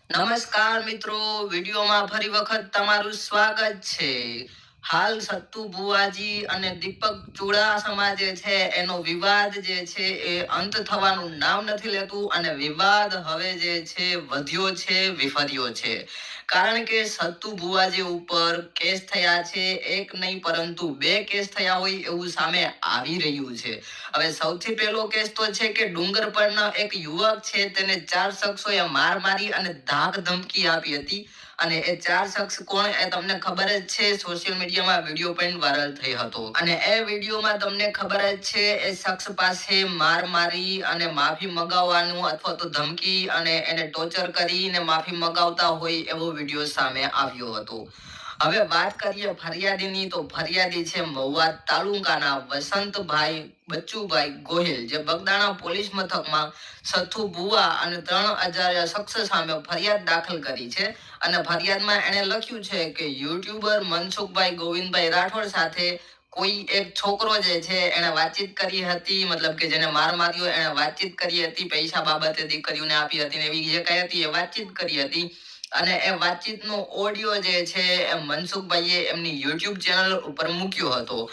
નમસ્કાર મિત્રો, વિડીયોમાં ફરી વખત તમારું સ્વાગત છે. હાલ સત્તુ બુઆજી અને દીપક ચુડાસમા જે છે એનો વિવાદ જે છે એ અંત થવાનું નામ નથી લેતું અને વિવાદ હવે જે છે વધ્યો છે, વિફર્યો છે. કારણ કે સત્તુ બુઆજી ઉપર કેસ થયા છે, એક નહીં પરંતુ બે કેસ થયા હોય એવું સામે આવી રહ્યું છે. હવે સૌથી પહેલો કેસ તો છે કે ડુંગર પરના એક યુવક છે તેને 4 શખ્સોએ માર મારી અને ધાક ધમકી આપી હતી. અને એ 4 શખ્સ કોણ એ તમને ખબર જ છે, સોશિયલ મીડિયામાં વિડીયો પણ વાયરલ થયો હતો. અને એ વિડીયોમાં તમને ખબર જ છે એ શખ્સ પાસે માર મારી અને માફી મંગાવવાનું અથવા તો ધમકી અને એને ટોર્ચર કરીને માફી મંગાવતા હોય એવો વિડીયો સામે આવ્યો હતો. હવે વાત કરીએ ફરિયાદીની, તો ફરિયાદી છે મહુવા તાલુકાના વસંતભાઈ બચ્ચુભાઈ ગોહિલ, જે બગદાણા પોલીસ મથકમાં સથુ બુઆ અને 3 અજાણ્યા શખ્સ સામે ફરિયાદ દાખલ કરી છે. અને ફરિયાદમાં એણે લખ્યું છે કે યુટ્યુબર મનસુખભાઈ ગોવિંદભાઈ રાઠોડ સાથે કોઈ એક છોકરો જે છે એને વાતચીત કરી હતી, મતલબ કે જેને માર માર્યો એને વાતચીત કરી હતી, પૈસા બાબતે દીકરીઓને આપી હતી ને એવી જે કઈ હતી એ વાતચીત કરી હતી. અને એ વાતચીતનો ઓડિયો જે છે એ મનસુખભાઈએ એમની યુટ્યુબ ચેનલ ઉપર મૂક્યો હતો,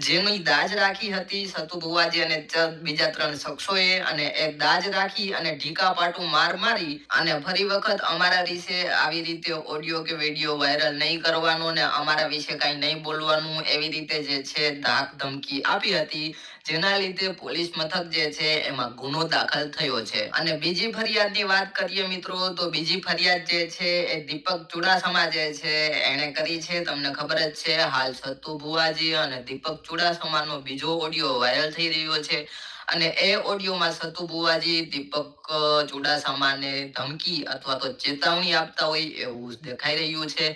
જેની દાજ રાખી હતી સતુ બુઆજી અને બીજા 3 શખ્સોએ. અને એ દાજ રાખી અને ઢીકા પાટું માર મારી અને ફરી વખત અમારા વિશે આવી રીતે ઓડિયો કે વિડીયો વાયરલ નહીં કરવાનો ને અમારા વિશે કાંઈ નહીં બોલવાનું એવી રીતે જે છે ધાક ધમકી આપી હતી, જેના લીધે પોલીસ મથક જે છે એમાં ગુનો દાખલ થયો છે. અને બીજી ફરિયાદની વાત કરીએ મિત્રો, તો બીજી ફરિયાદ જે છે એ દીપક ચુડાસમા જે છે એને કરી છે. તમને ખબર જ છે હાલ સત્તુ બુઆજી અને દીપક ચુડાસમાનો બીજો ઓડિયો વાયરલ થઈ રહ્યો છે. અને એ ઓડિયોમાં સત્તુ બુઆજી દીપક ચુડાસમાને ધમકી અથવા તો ચેતવણી આપતા હોય એવું દેખાઈ રહ્યું છે,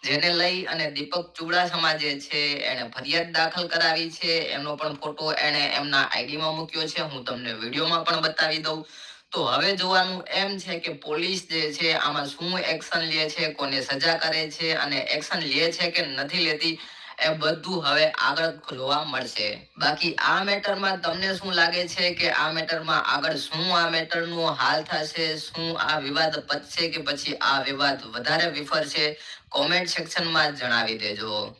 જેને લઈ અને દીપક ચુડાસમા જે છે એને ફરિયાદ દાખલ કરાવી છે. એનો પણ ફોટો એને એમના આઈડીમાં મૂક્યો છે, હું તમને વિડીયોમાં પણ બતાવી દઉં. તો હવે જોવાનું એમ છે કે પોલીસ જે છે આમાં શું એક્શન લે છે, કોને સજા કરે છે અને એક્શન લે છે કે નથી લેતી એ બધું હવે આગળ જોવા મળશે. બાકી આ મેટરમાં તમને શું લાગે છે કે આ મેટરમાં આગળ શું આ મેટરનો હાલ થશે, શું આ વિવાદ પતશે કે પછી આ વિવાદ વધારે વિફરશે? કોમેન્ટ સેક્શનમાં જણાવી દેજો.